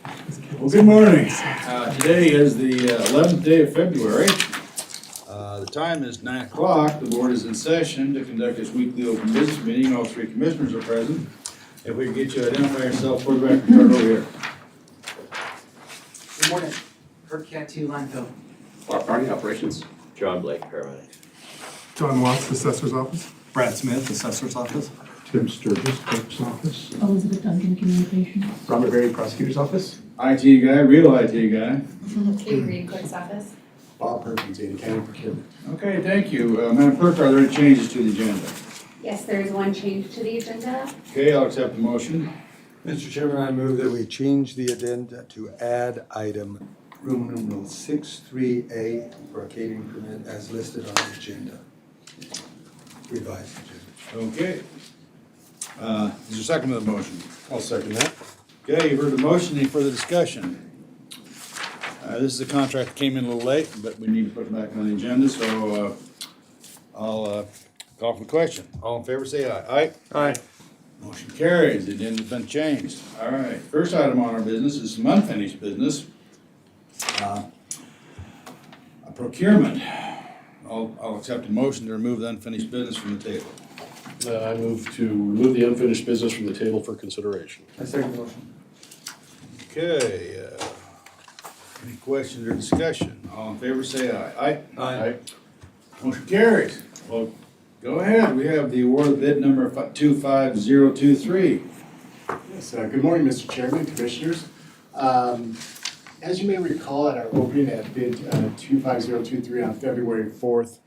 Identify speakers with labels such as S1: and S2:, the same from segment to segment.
S1: Well, good morning. Today is the 11th day of February. The time is 9 o'clock. The board is in session to conduct its weekly open business meeting. All three commissioners are present. If we could get you to identify yourself for the record, start over here.
S2: Good morning, Kirk Cantu, landfill.
S3: Our party operations.
S4: John Blake, paramedic.
S5: John Watts, Assessor's Office.
S6: Brad Smith, Assessor's Office.
S7: Tim Sturgis, Clerk's Office.
S8: Elizabeth Duncan, Communications.
S7: Robert Berry, Prosecutor's Office.
S1: IT guy, real IT guy.
S8: Kate Reed, Clerk's Office.
S7: Bob Perkins, Ada County Procurement.
S1: Okay, thank you. Madam Clerk, are there any changes to the agenda?
S8: Yes, there is one change to the agenda.
S1: Okay, I'll accept the motion.
S9: Mr. Chairman, I move that we change the agenda to add item Roman numeral 6.3A for a catering permit as listed on the agenda. Revised agenda.
S1: Okay. Is there a second to the motion?
S7: I'll second that.
S1: Okay, you've heard the motion. Any further discussion? This is a contract that came in a little late, but we need to put it back on the agenda, so I'll call for the question. All in favor, say aye. Aye?
S7: Aye.
S1: Motion carries. The agenda's been changed. All right, first item on our business is some unfinished business. A procurement. I'll accept a motion to remove the unfinished business from the table.
S3: I move to remove the unfinished business from the table for consideration.
S9: I second the motion.
S1: Okay, any questions or discussion? All in favor, say aye. Aye?
S3: Aye.
S1: Motion carries. Well, go ahead. We have the award bid number 25023.
S7: Yes, good morning, Mr. Chairman, Commissioners. As you may recall at our opening at bid 25023 on February 4th,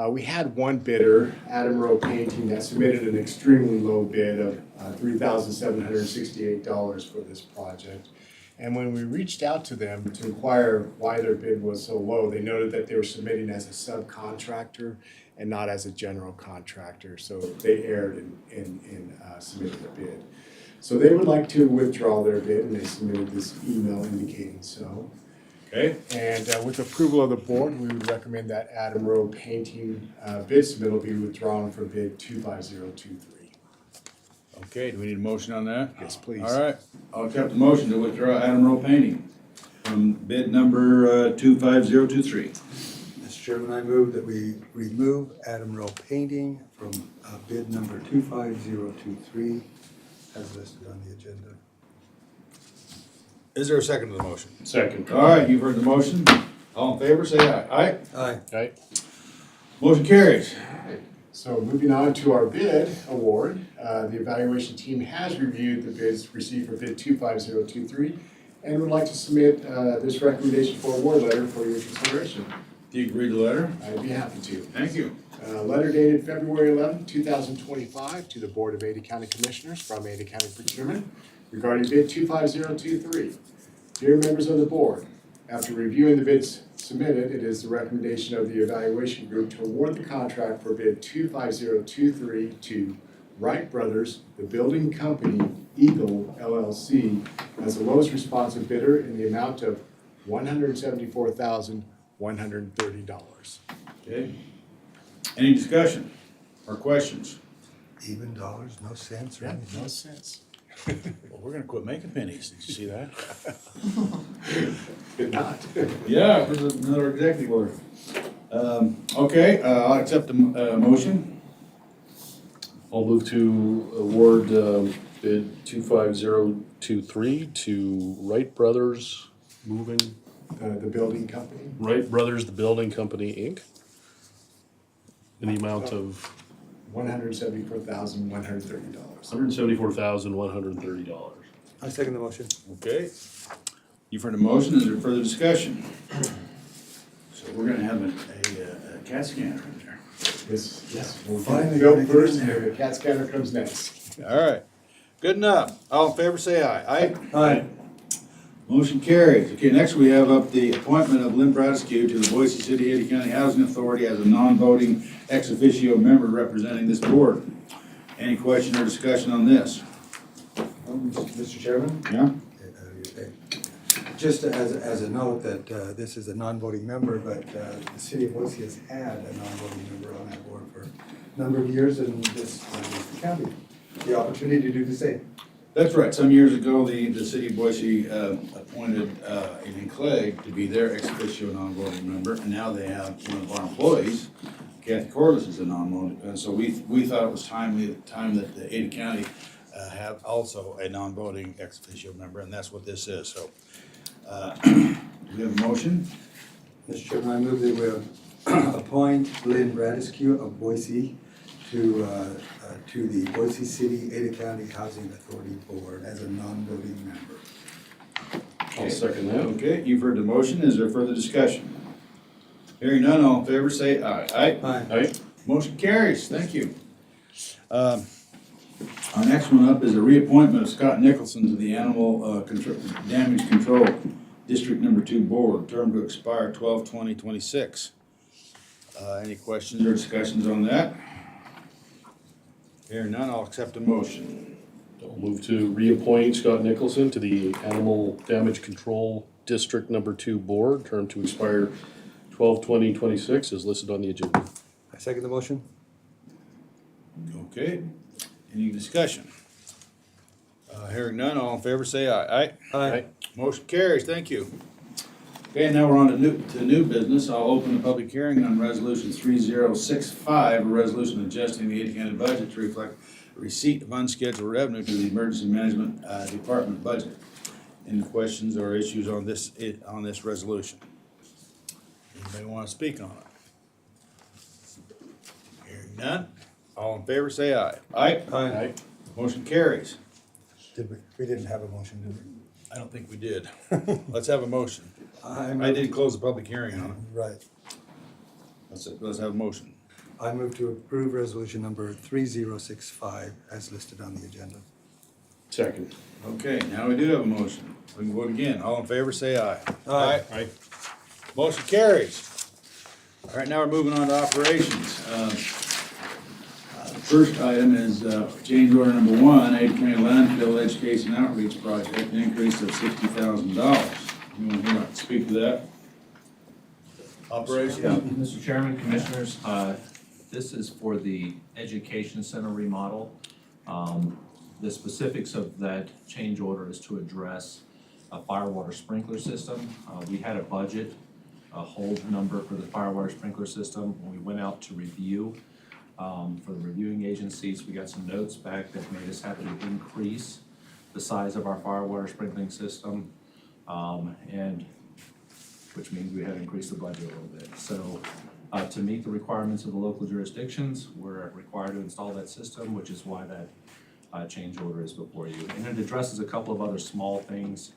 S7: we had one bidder, Adam Rowe Painting, that submitted an extremely low bid of $3,768 for this project. And when we reached out to them to inquire why their bid was so low, they noted that they were submitting as a subcontractor and not as a general contractor. So they erred in submitting a bid. So they would like to withdraw their bid, and they submitted this email indicating so.
S1: Okay,
S7: And with approval of the board, we would recommend that Adam Rowe Painting bid submittal be withdrawn from bid 25023.
S1: okay, do we need a motion on that?
S7: Yes, please.
S1: All right, I'll accept the motion to withdraw Adam Rowe Painting from bid number 25023.
S9: Mr. Chairman, I move that we remove Adam Rowe Painting from bid number 25023 as listed on the agenda.
S1: Is there a second to the motion?
S3: Second.
S1: All right, you've heard the motion. All in favor, say aye. Aye?
S9: Aye.
S3: Aye.
S1: Motion carries.
S7: So moving on to our bid award, the evaluation team has reviewed the bids received for bid 25023 and would like to submit this recommendation for award letter for your consideration.
S1: Do you agree to the letter?
S7: I'd be happy to.
S1: Thank you.
S7: Letter dated February 11, 2025 to the Board of Ada County Commissioners from Ada County Procurement regarding bid 25023. Dear members of the board, after reviewing the bids submitted, it is the recommendation of the evaluation group to award the contract for bid 25023 to Wright Brothers, the building company, Eagle LLC, as the lowest responsive bidder in the amount of $174,130.
S1: Okay. Any discussion or questions?
S9: Even dollars, no cents or anything.
S7: No sense.
S1: Well, we're gonna quit making pennies. Did you see that?
S7: Did not.
S1: Yeah, it was another executive order. Okay, I'll accept the motion.
S3: I'll move to award bid 25023 to Wright Brothers Moving,
S7: The building company.
S3: Wright Brothers, the building company, Inc. In the amount of
S7: $174,130.
S3: $174,130.
S9: I second the motion.
S1: Okay. You've heard the motion. Is there further discussion? So we're gonna have a CAT scanner in there.
S7: Yes. We'll
S9: Finally
S7: go
S9: gonna get
S7: first,
S9: in there.
S7: and the CAT scanner comes next.
S1: All right. Good enough. All in favor, say aye. Aye?
S9: Aye.
S1: Motion carries. Okay, next we have up the appointment of Lynn Bradescu to the Boise City Ada County Housing Authority as a non-voting ex officio member representing this board. Any question or discussion on this?
S9: Mr. Chairman?
S1: Yeah?
S9: Just as a note that this is a non-voting member, but the city of Boise has had a non-voting member on that board for a number of years, and this county the opportunity to do the same.
S1: That's right. Some years ago, the city of Boise appointed Aileen Clegg to be their ex officio non-voting member, and now they have one of our employees, Kathy Corliss, is a non-voting. And so we thought it was time that the Ada County have also a non-voting ex officio member, and that's what this is. So, do we have a motion?
S9: Mr. Chairman, I move that we appoint Lynn Radiscu of Boise to the Boise City Ada County Housing Authority Board as a non-voting member.
S3: I'll second that.
S1: Okay, you've heard the motion. Is there further discussion? Hearing none, all in favor say aye. Aye.
S9: Aye.
S3: Aye.
S1: Motion carries. Thank you. Our next one up is a reappointment of Scott Nicholson to the Animal Damage Control District Number 2 Board, term to expire 12/20/26. Any questions or discussions on that? Hearing none, I'll accept a motion.
S3: I'll move to reappoint Scott Nicholson to the Animal Damage Control District Number 2 Board, term to expire 12/20/26 as listed on the agenda.
S9: I second the motion.
S1: Okay, any discussion? Hearing none, all in favor say aye. Aye. Motion carries, thank you. Okay, now we're on to new business. I'll open the public hearing on resolution 3065, a resolution adjusting the Ada County budget to reflect receipt of unscheduled revenue to the Emergency Management Department budget. Any questions or issues on this resolution? Anybody want to speak on it? Hearing none, all in favor say aye. Aye.
S3: Aye.
S1: Motion carries.
S9: We didn't have a motion, did we?
S1: I don't think we did. Let's have a motion.
S9: I
S1: I
S9: move-
S1: did close the public hearing on it.
S9: Right.
S1: Let's have a motion.
S9: I move to approve resolution number 3065 as listed on the agenda.
S3: Second.
S1: Okay, now we do have a motion. We can vote again. All in favor, say aye.
S9: Aye.
S3: Aye.
S1: Motion carries. All right, now we're moving on to operations. The first item is change order number 1, Ada County Landfill Education Outreach Project, an increase of $60,000. You want to speak to that? Operation?
S4: Mr. Chairman, Commissioners, this is for the Education Center remodel. The specifics of that change order is to address a firewater sprinkler system. We had a budget, a hold number for the firewater sprinkler system. When we went out to review, for the reviewing agencies, we got some notes back that made us have to increase the size of our firewater sprinkling system. And which means we had to increase the budget a little bit. So, to meet the requirements of the local jurisdictions, we're required to install that system, which is why that change order is before you. And it addresses a couple of other small things,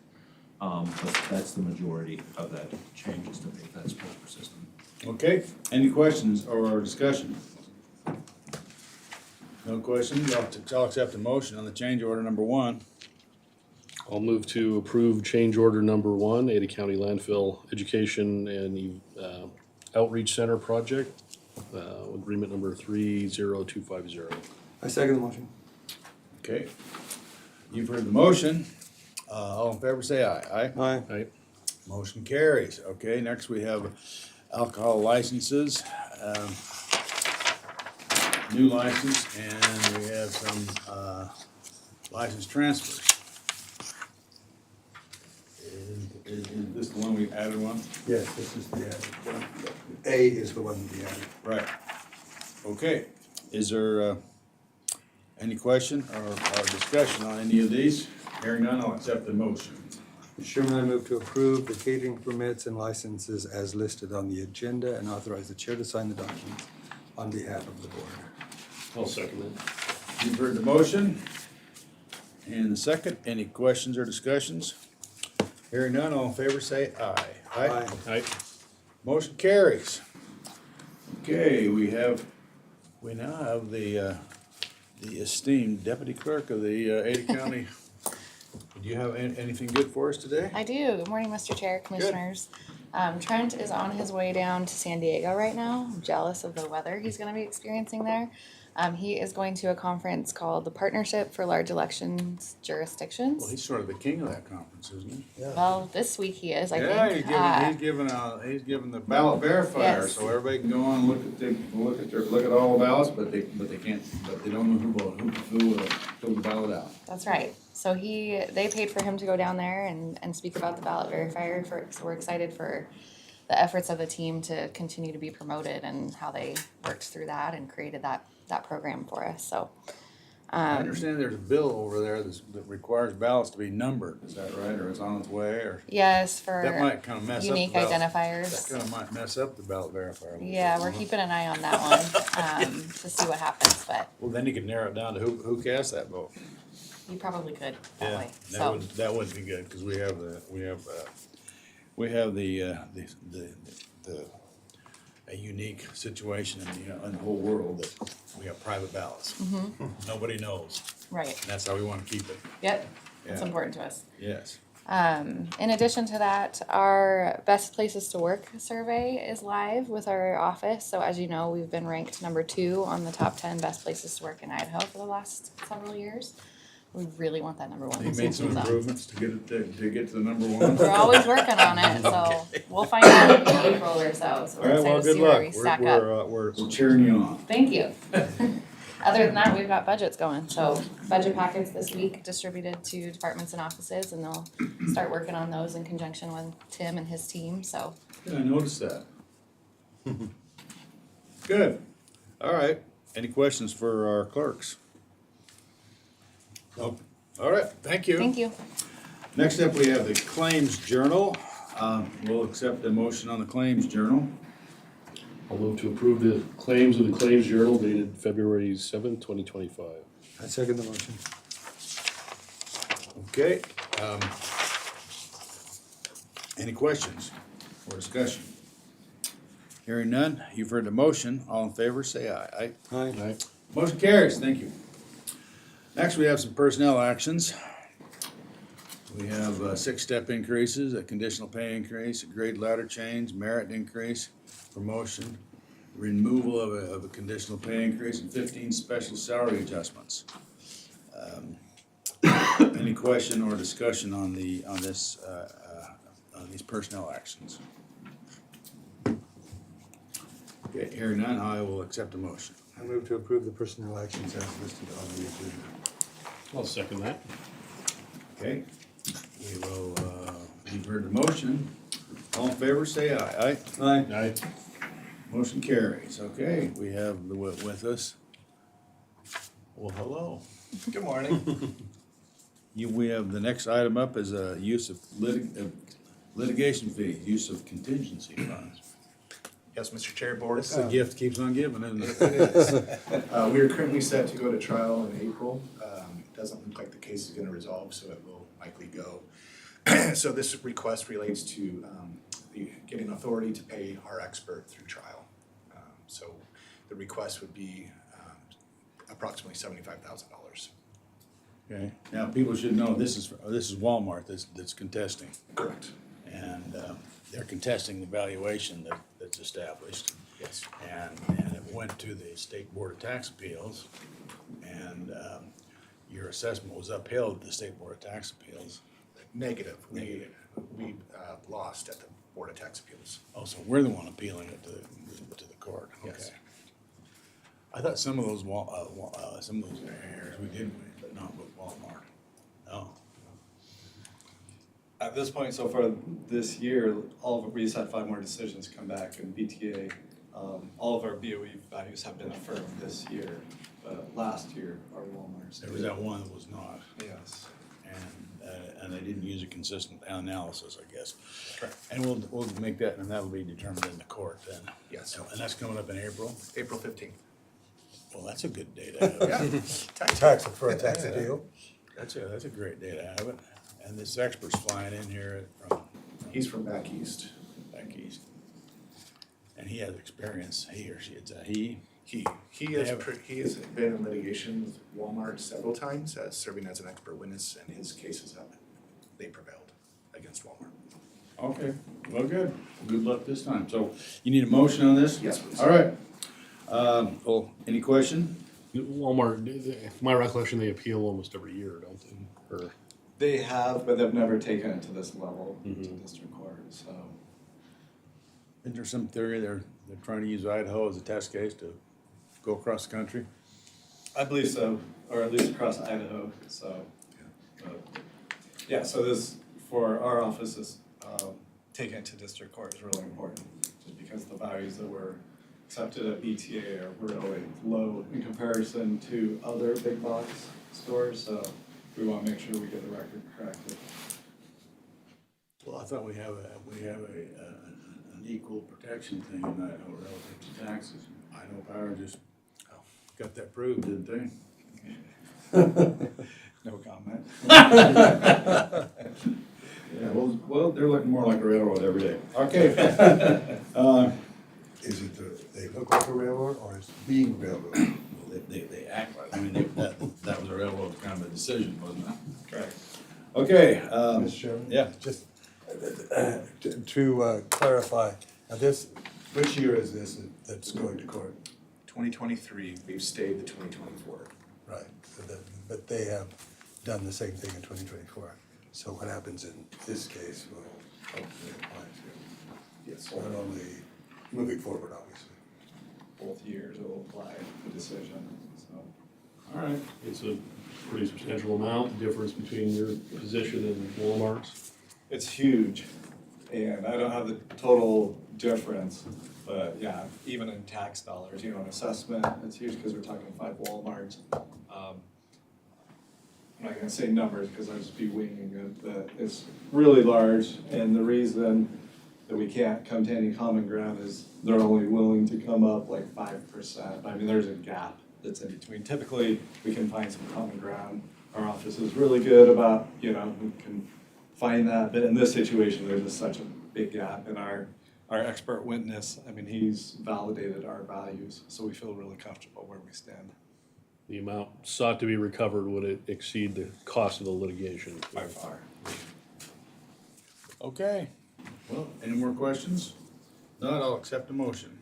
S4: but that's the majority of that change is to make that sprinkler system.
S1: Okay, any questions or discussion? No questions? I'll accept a motion on the change order number 1.
S3: I'll move to approve change order number 1, Ada County Landfill Education and Outreach Center Project, agreement number 30250.
S9: I second the motion.
S1: Okay, you've heard the motion. All in favor, say aye. Aye.
S9: Aye.
S3: Aye.
S1: Motion carries. Okay, next we have alcohol licenses. New license, and we have some license transfers. Is this the one we added one?
S9: Yes, this is the added one. A is the one we added.
S1: Right. Okay, is there any question or discussion on any of these? Hearing none, I'll accept the motion.
S9: Mr. Chairman, I move to approve the catering permits and licenses as listed on the agenda and authorize the chair to sign the documents on behalf of the board.
S3: I'll second it.
S1: You've heard the motion and the second. Any questions or discussions? Hearing none, all in favor say aye.
S9: Aye.
S3: Aye.
S1: Motion carries. Okay, we now have the esteemed deputy clerk of the Ada County. Do you have anything good for us today?
S10: I do. Good morning, Mr. Chair, Commissioners. Trent is on his way down to San Diego right now. I'm jealous of the weather he's going to be experiencing there. He is going to a conference called the Partnership for Large Elections Jurisdictions.
S1: Well, he's sort of the king of that conference, isn't he?
S10: Well, this week he is, I
S1: Yeah,
S10: think.
S1: he's giving the ballot verifier,
S10: Yes.
S1: so everybody can go on and look at all the ballots, but they don't know who filled the ballot out.
S10: That's right. So they paid for him to go down there and speak about the ballot verifier. So we're excited for the efforts of the team to continue to be promoted and how they worked through that and created that program for us. So.
S1: I understand there's a bill over there that requires ballots to be numbered, is that right, or it's on its way, or?
S10: Yes,
S1: That might kind of mess up the
S10: unique
S1: ballot.
S10: identifiers.
S1: That kind of might mess up the ballot verifier. a little
S10: Yeah,
S1: bit,
S10: we're
S1: huh?
S10: keeping an eye on that one, to see what happens, but
S1: Well, then you can narrow it down to who cast that vote.
S10: you probably could that way,
S1: That
S10: so.
S1: would be good, because we have a unique situation in the whole world that we have private ballots. Nobody knows,
S10: Right,
S1: and that's how we want to keep it.
S10: yep, it's
S1: Yeah.
S10: important to us.
S1: Yes.
S10: In addition to that, our best places to work survey is live with our office. So as you know, we've been ranked number 2 on the top 10 best places to work in Idaho for the last several years. We really want that number 1.
S1: They made some
S10: So,
S1: improvements to get to the number one.
S10: we're always working on it, so we'll find out in April or so. So
S1: All
S10: we're
S1: right, well,
S10: excited to
S1: good
S10: see where
S1: luck.
S10: we stack up.
S1: We're cheering you on.
S10: Thank you. Other than that, we've got budgets going. So budget packets this week distributed to departments and offices, and they'll start working on those in conjunction with Tim and his team. So
S1: Yeah, I noticed that. Good. All right. Any questions for our clerks? No. All right, thank you.
S10: thank you.
S1: Next up, we have the Claims Journal. We'll accept the motion on the Claims Journal.
S3: I'll move to approve the claims of the Claims Journal dated February 7th, 2025.
S9: I second the motion.
S1: Okay. Any questions or discussion? Hearing none, you've heard the motion. All in favor, say aye. Aye.
S9: Aye.
S1: Motion carries, thank you. Next, we have some personnel actions. We have 6-step increases, a conditional pay increase, a grade ladder change, merit increase, promotion, removal of a conditional pay increase, and 15 special salary adjustments. Any question or discussion on these personnel actions? Okay, hearing none, I will accept a motion.
S9: I move to approve the personnel actions as listed on the agenda.
S3: I'll second that.
S1: Okay, we will, you've heard the motion. All in favor, say aye. Aye.
S9: Aye.
S3: Aye.
S1: Motion carries. Okay, we have with us. Well, hello.
S6: Good morning.
S1: We have, the next item up is use of litigation fees, use of contingency funds.
S11: Yes, Mr. Chair, Board.
S1: The gift keeps on giving, isn't it?
S11: It is. We are currently set to go to trial in April. It doesn't look like the case is gonna resolve, so it will likely go. So this request relates to getting authority to pay our expert through trial. So the request would be approximately $75,000.
S1: Okay, now people should know, this is Walmart that's contesting.
S11: Correct.
S1: And they're contesting the valuation that's established.
S11: Yes.
S1: And it went to the State Board of Tax Appeals, and your assessment was upheld at the State Board of Tax Appeals.
S11: Negative.
S1: Negative.
S11: We lost at the Board of Tax Appeals.
S1: Oh, so we're the one appealing it to the court, okay.
S11: Yes.
S1: I thought some of those areas we did win, but not with Walmart. Oh,
S6: At this point, so far this year, we just had 5 more decisions come back in BTA. All of our BOE values have been affirmed this year. Last year, our Walmart's.
S1: there was that one that was not,
S6: Yes.
S1: and they didn't use a consistent analysis, I guess.
S11: Correct.
S1: And we'll make that, and that'll be determined in the court then.
S11: Yes.
S1: And that's coming up in April?
S11: April 15th.
S1: Well, that's a good day to have it.
S11: Yeah.
S9: Tax for a tax deal.
S1: That's a great day to have it. And this expert's flying in here from
S11: He's from back east.
S1: back east. And he has experience, he or she, it's a he.
S11: He
S1: They have-
S11: he has been in litigation with Walmart several times, serving as an expert witness, and his cases they prevailed against Walmart.
S1: Okay, well, good. Good luck this time. So you need a motion on this?
S11: Yes, please.
S1: All right. Well, any question?
S3: Walmart, from my recollection, they appeal almost every year, don't they? Or,
S6: They have, but they've never taken it to this level, to
S3: Mhm.
S6: district court, so.
S1: Is there some theory they're trying to use Idaho as a test case to go across the country?
S6: I believe so, or at least across Idaho, so. Yeah, so this, for our offices, taking it to district court is really important, just because the values that were accepted at BTA are really low in comparison to other big box stores, so we want to make sure we get the record corrected.
S1: Well, I thought we have an equal protection thing in that relative to taxes. I know Power just got that proved, didn't they?
S6: No comment.
S1: Yeah, well, they're looking more like a railroad every day. Okay.
S9: Is it they look like a railroad or it's being railroad?
S1: They act like, I mean, that was a railroad kind of a decision, wasn't it?
S6: Correct.
S1: Okay,
S9: Mr. Chairman?
S1: yeah.
S9: Just to clarify, now this, which year is this that's going to court?
S11: 2023, we've stayed the 2024.
S9: Right, but they have done the same thing in 2024. So what happens in this case will hopefully apply to,
S11: Yes.
S9: not only moving forward, obviously.
S6: Both years it will apply the decision, so.
S3: All right. It's a pretty substantial amount, difference between your position and Walmart's.
S6: It's huge, and I don't have the total difference, but yeah, even in tax dollars, you know, an assessment, it's huge because we're talking 5 Walmarts. I'm not gonna say numbers because I'd just be winging it, but it's really large, and the reason that we can't come to any common ground is they're only willing to come up like 5%. I mean, there's a gap that's in between. Typically, we can find some common ground. Our office is really good about, you know, we can find that, but in this situation, there's just such a big gap, and our expert witness, I mean, he's validated our values, so we feel really comfortable where we stand.
S3: The amount sought to be recovered, would it exceed the cost of the litigation?
S6: By far.
S1: Okay. Well, any more questions? Not, I'll accept the motion.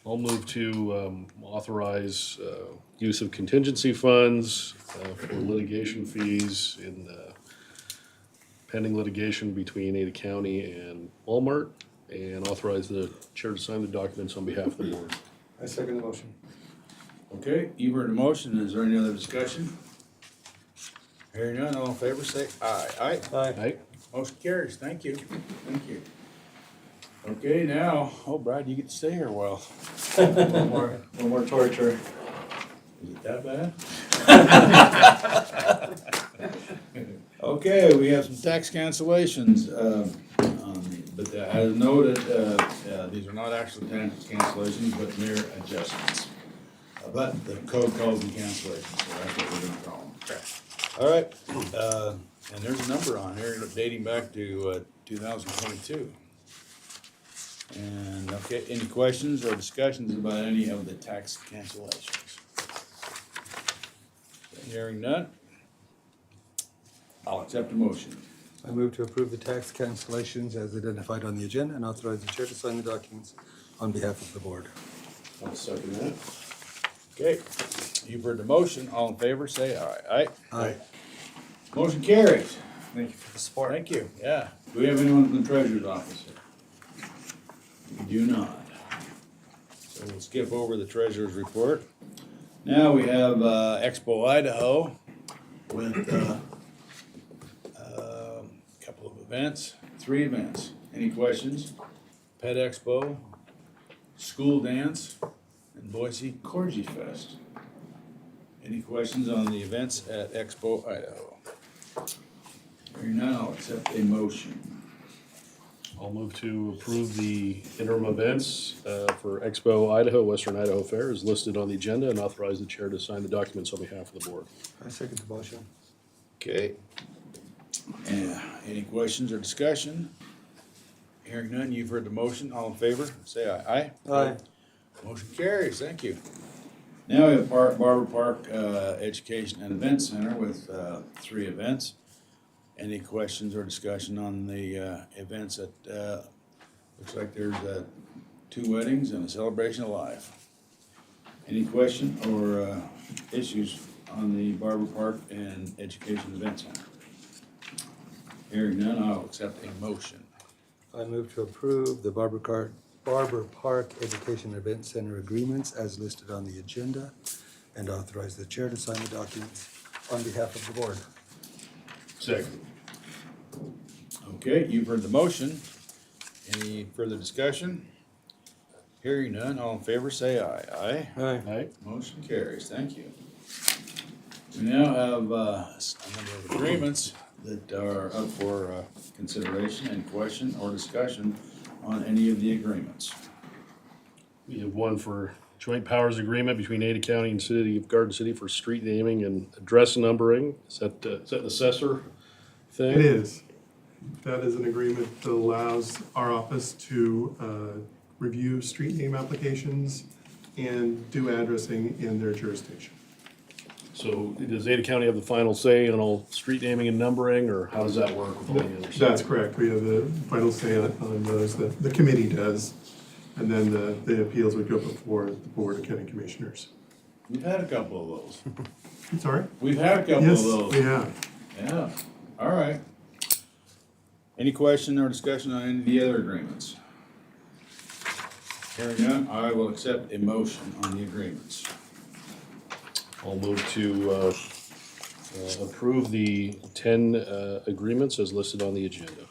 S3: I'll move to authorize use of contingency funds for litigation fees in pending litigation between Ada County and Walmart, and authorize the chair to sign the documents on behalf of the board.
S9: I second the motion.
S1: Okay, you've heard the motion. Is there any other discussion? Hearing none, all in favor, say aye. Aye?
S3: Aye.
S1: Motion carries. Thank you. Thank you. Okay, now, oh, Brad, you get to stay here a while.
S6: One more torture.
S1: Is it that bad? Okay, we have some tax cancellations, but as noted, these are not actual tax cancellations, but mere adjustments. But the code calls them cancellations, so that's what we're gonna call them. Correct. All right, and there's a number on here dating back to 2022. And, okay, any questions or discussions about any of the tax cancellations? Hearing none, I'll accept the motion.
S9: I move to approve the tax cancellations as identified on the agenda and authorize the chair to sign the documents on behalf of the board.
S3: I'll second that.
S1: Okay, you've heard the motion. All in favor, say aye. Aye?
S9: Aye.
S1: Motion carries.
S6: Thank you for the support.
S1: Thank you. Yeah. Do we have anyone from the treasurer's office here? We do not. So we'll skip over the treasurer's report. Now we have Expo Idaho with a couple of events, 3 events. Any questions? Pet Expo, School Dance, and Boise Corgi Fest. Any questions on the events at Expo Idaho? Hearing none, I'll accept a motion.
S3: I'll move to approve the interim events for Expo Idaho, Western Idaho Fair is listed on the agenda, and authorize the chair to sign the documents on behalf of the board.
S9: I second the motion.
S1: Okay. Any questions or discussion? Hearing none, you've heard the motion. All in favor, say aye. Aye?
S9: Aye.
S1: Motion carries. Thank you. Now we have Barber Park Education and Event Center with 3 events. Any questions or discussion on the events that, looks like there's 2 weddings and a celebration of life. Any question or issues on the Barber Park and Education Event Center? Hearing none, I'll accept a motion.
S9: I move to approve the Barber Park Education Event Center agreements as listed on the agenda and authorize the chair to sign the documents on behalf of the board.
S3: Second.
S1: Okay, you've heard the motion. Any further discussion? Hearing none, all in favor say aye. Aye.
S9: Aye.
S3: Aye.
S1: Motion carries, thank you. We now have a number of agreements that are up for consideration and question or discussion on any of the agreements.
S3: We have one for joint powers agreement between Ada County and City of Garden City for street naming and address numbering. Is that an assessor thing?
S5: It is. That is an agreement that allows our office to review street name applications and do addressing in their jurisdiction.
S3: So does Ada County have the final say on all street naming and numbering, or how does that work with all the other stuff?
S5: That's correct. We have the final say on those. The committee does. And then the appeals would go before the Board of County Commissioners.
S1: We've had a couple of those.
S5: I'm sorry?
S1: We've had a couple of
S5: Yes,
S1: those.
S5: we have.
S1: Yeah, all right. Any question or discussion on any of the other agreements? Hearing none, I will accept a motion on the agreements.
S3: I'll move to approve the 10 agreements as listed on the agenda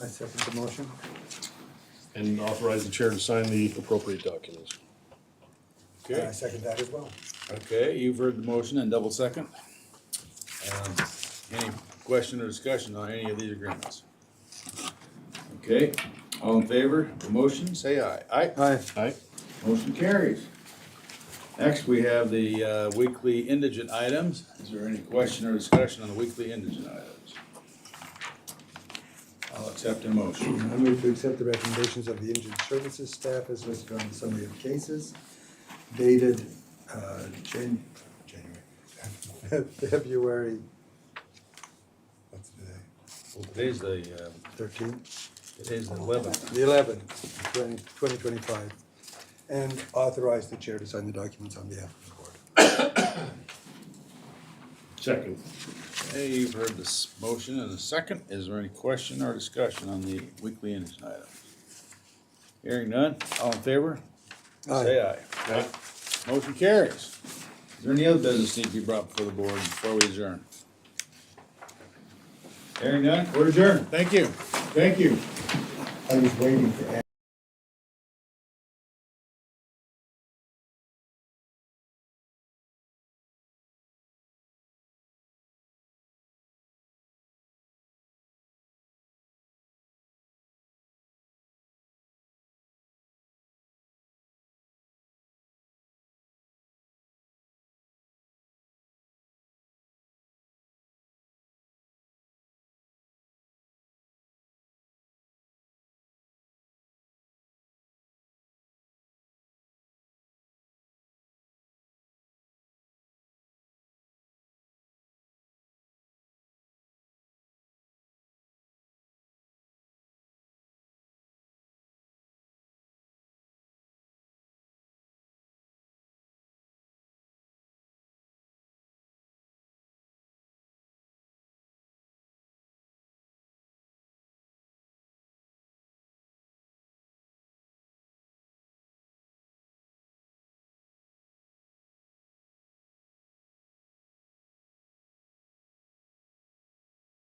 S9: I second the motion.
S3: and authorize the chair to sign the appropriate documents.
S9: I
S1: Okay,
S9: second that as well.
S1: okay, you've heard the motion and double second. Any question or discussion on any of these agreements? Okay, all in favor of the motion, say aye. Aye.
S9: Aye.
S3: Aye.
S1: Motion carries. Next, we have the weekly indigent items. Is there any question or discussion on the weekly indigent items? I'll accept a motion.
S9: I move to accept the recommendations of the Indigent Services staff as listed on the summary of cases dated February, what's today?
S1: Well, today's the
S9: 13th?
S1: today's the 11th.
S9: The 11th, 2025, and authorize the chair to sign the documents on behalf of the board.
S3: Second.
S1: Hey, you've heard this motion and a second. Is there any question or discussion on the weekly indigent items? Hearing none, all in favor? Say aye.
S3: Aye.
S1: Motion carries. Is there any other business need to be brought before the board before we adjourn? Hearing none, we're adjourned. Thank you. Thank you.
S9: I was waiting for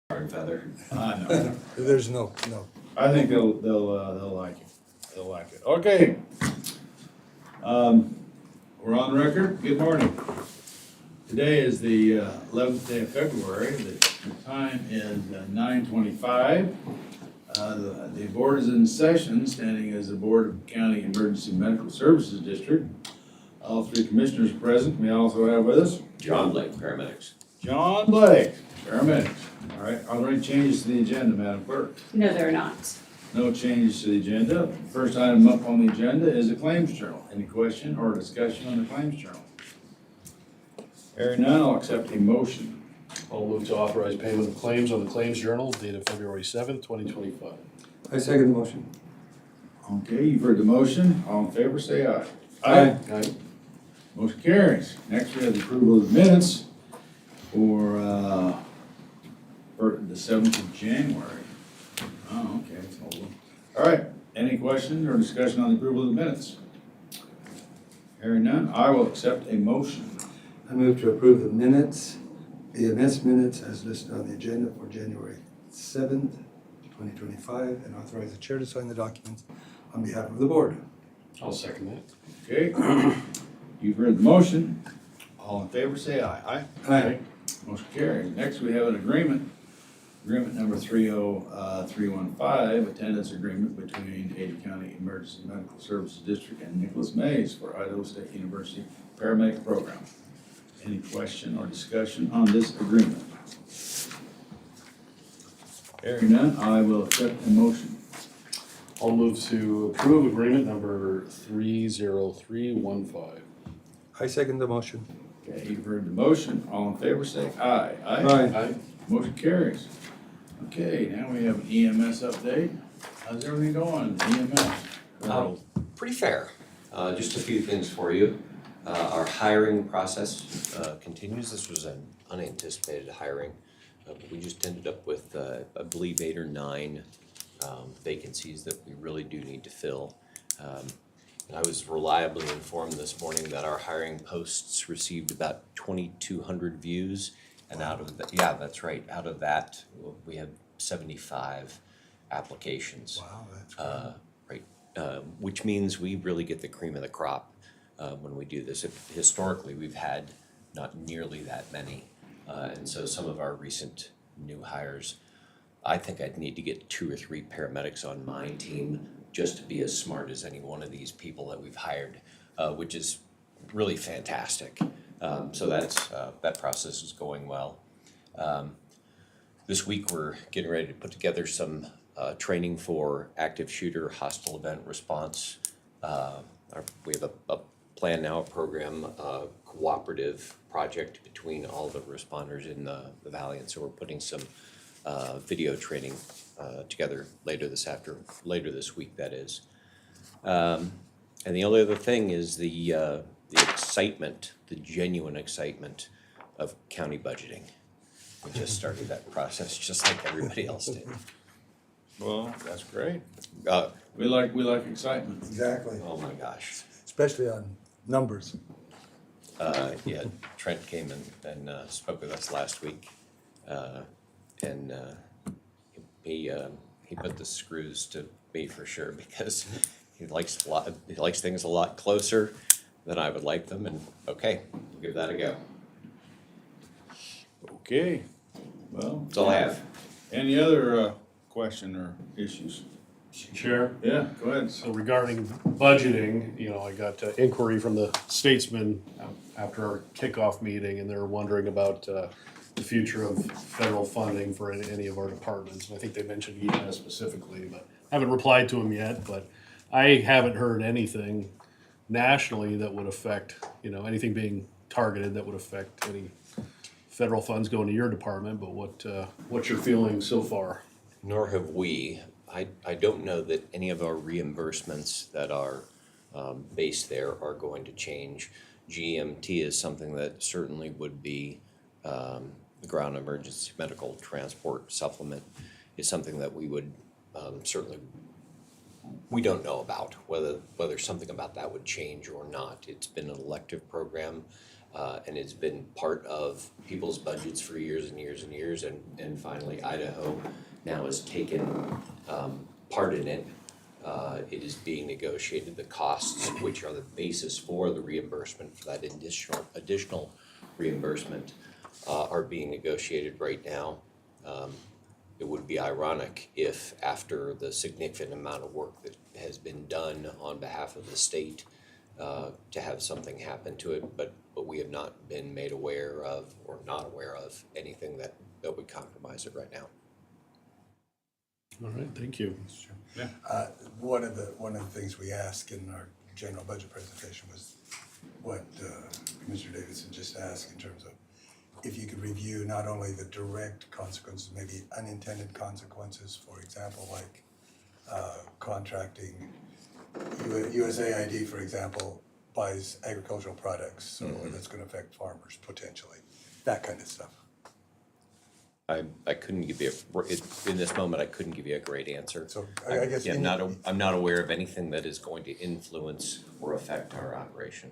S2: Feather.
S1: I know.
S9: There's no.
S1: I think they'll like it. They'll like it. Okay. We're on record. Good morning. Today is the 11th day of February. The time is 9:25. The board is in session, standing as the Board of County Emergency Medical Services District. All three commissioners present. We also have with us
S2: John Blake, paramedics.
S1: John Blake, paramedics. All right, are there any changes to the agenda, Madam Clerk?
S8: No, they're not.
S1: No changes to the agenda. First item up on the agenda is the claims journal. Any question or discussion on the claims journal? Hearing none, I'll accept a motion.
S3: I'll move to authorize payment of claims on the Claims Journal dated February 7th, 2025.
S9: I second the motion.
S1: Okay, you've heard the motion. All in favor, say aye.
S9: Aye.
S3: Aye.
S1: Motion carries. Next, we have the approval of the minutes for the 7th of January. Oh, okay, it's an old one. All right, any questions or discussion on the approval of the minutes? Hearing none, I will accept a motion.
S9: I move to approve the minutes EMS minutes as listed on the agenda for January 7th, 2025, and authorize the chair to sign the documents on behalf of the board.
S3: I'll second that.
S1: Okay, you've heard the motion. All in favor, say aye.
S9: Aye.
S1: Motion carries. Next, we have an agreement. Agreement number 30315, attendance agreement between Ada County Emergency Medical Services District and Nicholas Mays for Idaho State University Paramedic Program. Any question or discussion on this agreement? Hearing none, I will accept the motion.
S3: I'll move to approve agreement number 30315.
S9: I second the motion.
S1: Okay, you've heard the motion. All in favor, say aye.
S3: Aye.
S1: Motion carries. Okay, now we have an EMS update. How's everything going, EMS?
S2: Pretty fair. Just a few things for you. Our hiring process continues. This was an unanticipated hiring. We just ended up with, I believe, 8 or 9 vacancies that we really do need to fill. And I was reliably informed this morning that our hiring posts received about 2,200 views. And out of that, yeah, that's right. Out of that, we had 75 applications.
S9: Wow, that's great.
S2: Right, which means we really get the cream of the crop when we do this. Historically, we've had not nearly that many. And so some of our recent new hires, I think I'd need to get 2 or 3 paramedics on my team just to be as smart as any one of these people that we've hired, which is really fantastic. So that process is going well. This week we're getting ready to put together some training for active shooter hostile event response. We have a plan now, a program, cooperative project between all the responders in the valley, and so we're putting some video training together later this week, that is. And the only other thing is the excitement, the genuine excitement of county budgeting. We just started that process just like everybody else did.
S1: Well, that's great.
S2: Uh,
S1: We like excitement.
S9: Exactly,
S2: oh my gosh.
S9: especially on numbers.
S2: Yeah, Trent came and spoke with us last week. And he put the screws to me for sure, because he likes things a lot closer than I would like them, and okay, we'll give that a go.
S1: Okay, well.
S2: That's all I have.
S1: Any other question or issues?
S3: Chair?
S1: Yeah, go ahead.
S3: So regarding budgeting, I got inquiry from the statesman after our kickoff meeting, and they're wondering about the future of federal funding for any of our departments. And I think they mentioned EMS specifically, but I haven't replied to them yet. But I haven't heard anything nationally that would affect, anything being targeted that would affect any federal funds going to your department. But what's your feeling so far?
S2: Nor have we. I don't know that any of our reimbursements that are based there are going to change. GMT is something that certainly would be, the Ground Emergency Medical Transport Supplement is something that we would certainly, we don't know about whether something about that would change or not. It's been an elective program, and it's been part of people's budgets for years and years and years, and finally Idaho now has taken part in it. It is being negotiated. The costs, which are the basis for the reimbursement for that additional reimbursement, are being negotiated right now. It would be ironic if, after the significant amount of work that has been done on behalf of the state, to have something happen to it, but we have not been made aware of, or not aware of, anything that would compromise it right now.
S3: All right, thank you.
S9: One of the things we asked in our general budget presentation was what Commissioner Davidson just asked, in terms of if you could review not only the direct consequences, maybe unintended consequences, for example, like contracting. USAID, for example, buys agricultural products, so that's going to affect farmers potentially, that kind of stuff.
S2: I couldn't give you in this moment. I couldn't give you a great answer.
S9: So I guess
S2: I'm not aware of anything that is going to influence or affect our operation.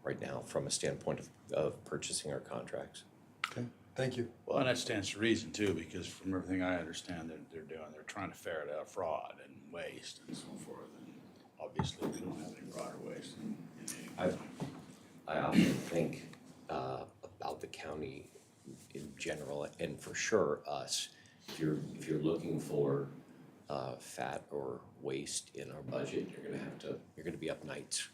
S2: right now from a standpoint of purchasing our contracts.
S9: Okay, thank you.
S1: Well, and that stands to reason too, because from everything I understand that they're doing, they're trying to ferret out fraud and waste and so forth. And obviously, we don't have any fraud or waste in
S2: I often think about the county in general, and for sure us. If you're looking for fat or waste in our budget, you're gonna be up nights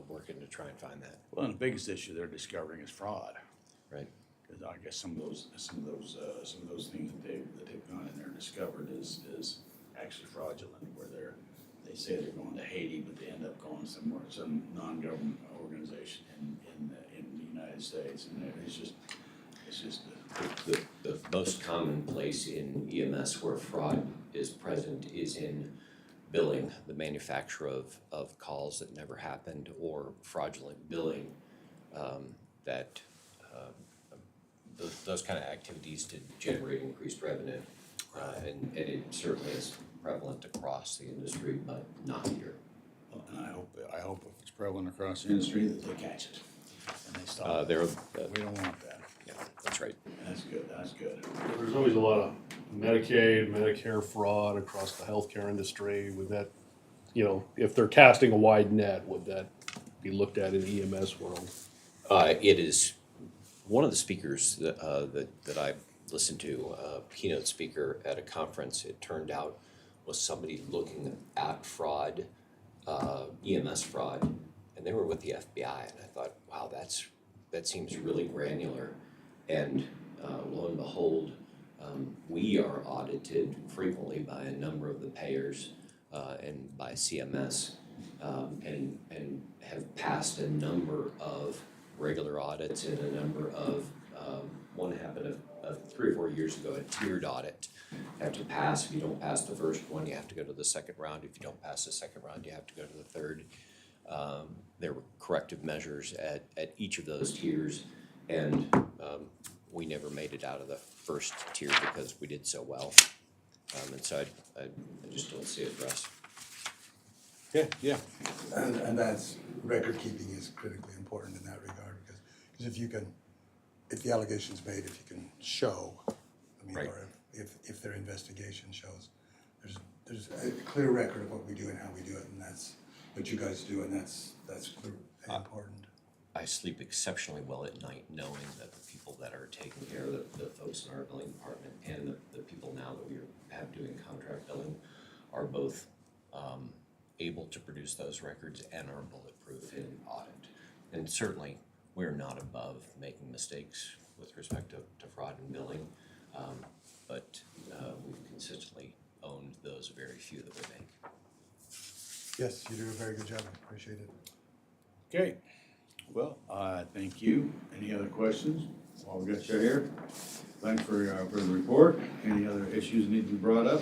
S2: working to try and find that.
S1: Well, and the biggest issue they're discovering is fraud.
S2: Right.
S1: Because I guess some of those things that they've gone in there and discovered is actually fraudulent, where they say they're going to Haiti, but they end up going somewhere, some non-government organization in the United States, and it's just
S2: The most common place in EMS where fraud is present is in billing, the manufacture of calls that never happened, or fraudulent billing, those kind of activities to generate increased revenue. And it certainly is prevalent across the industry, but not here.
S1: and I hope if it's prevalent across the industry that they catch it and they stop.
S2: There,
S1: We don't want that.
S2: yeah, that's right.
S1: That's good.
S3: There's always a lot of Medicaid, Medicare fraud across the healthcare industry. Would that, if they're casting a wide net, would that be looked at in the EMS world?
S2: It is one of the speakers that I listened to, a keynote speaker at a conference, it turned out was somebody looking at fraud, EMS fraud, and they were with the FBI, and I thought, wow, that seems really granular. And lo and behold, we are audited frequently by a number of the payers and by CMS, and have passed a number of regular audits and a number of, one happened 3 or 4 years ago, a tiered audit. You have to pass. If you don't pass the first one, you have to go to the second round. If you don't pass the second round, you have to go to the third. There were corrective measures at each of those tiers, and we never made it out of the first tier because we did so well. And so I just don't see it for us.
S1: Yeah.
S9: And that's, record keeping is critically important in that regard, because if the allegation's made, if you can show,
S2: Right.
S9: or if their investigation shows, there's a clear record of what we do and how we do it, and that's what you guys do, and that's clear and important.
S2: I sleep exceptionally well at night knowing that the people that are taking care of the folks in our billing department and the people now that we have doing contract billing are both able to produce those records and are bulletproof in audit. And certainly, we're not above making mistakes with respect to fraud and billing, but we've consistently owned those very few that we make.
S9: Yes, you do a very good job, I appreciate it.
S1: Okay. Well, thank you. Any other questions while we got you here? Thanks for the report. Any other issues need to be brought up?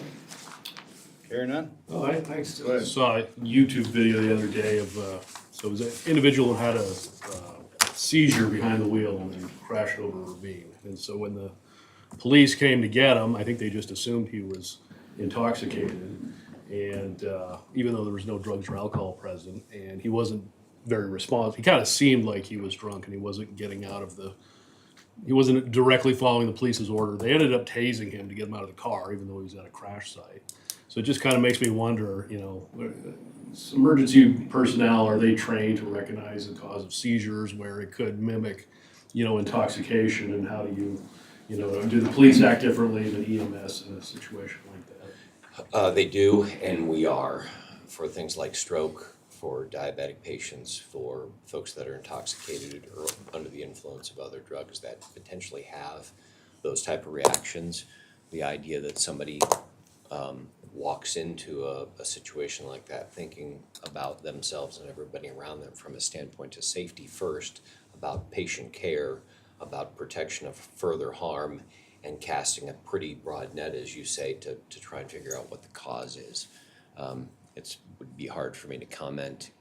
S1: Hearing none?
S3: Oh, thanks.
S1: Go ahead.
S3: Saw a YouTube video the other day of, so it was an individual who had a seizure behind the wheel and crashed over a ravine. And so when the police came to get him, I think they just assumed he was intoxicated. And even though there was no drugs or alcohol present, and he wasn't very responsive, he kind of seemed like he was drunk and he wasn't he wasn't directly following the police's order. They ended up tasing him to get him out of the car, even though he was at a crash site. So it just kind of makes me wonder, emergency personnel, are they trained to recognize the cause of seizures where it could mimic, intoxication, and how do do the police act differently than EMS in a situation like that?
S2: They do, and we are, for things like stroke, for diabetic patients, for folks that are intoxicated or under the influence of other drugs that potentially have those type of reactions. The idea that somebody walks into a situation like that thinking about themselves and everybody around them from a standpoint of safety first, about patient care, about protection of further harm, and casting a pretty broad net, as you say, to try and figure out what the cause is. It would be hard for me to comment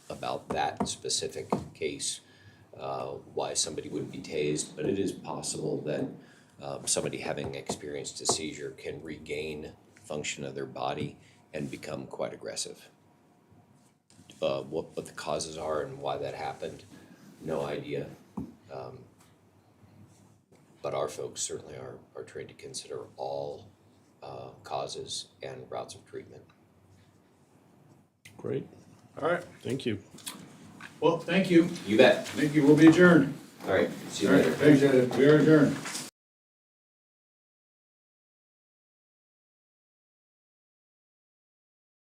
S2: about that specific case, why somebody would be tased, but it is possible that somebody having experienced a seizure can regain function of their body and become quite aggressive. What the causes are and why that happened, no idea. But our folks certainly are trained to consider all causes and routes of treatment.
S3: Great,
S1: All right,
S3: thank you.
S1: well, thank you.
S2: You bet.
S1: Thank you, we'll be adjourned.
S2: All right, see you
S1: All right,
S2: later.
S1: thanks, we are adjourned.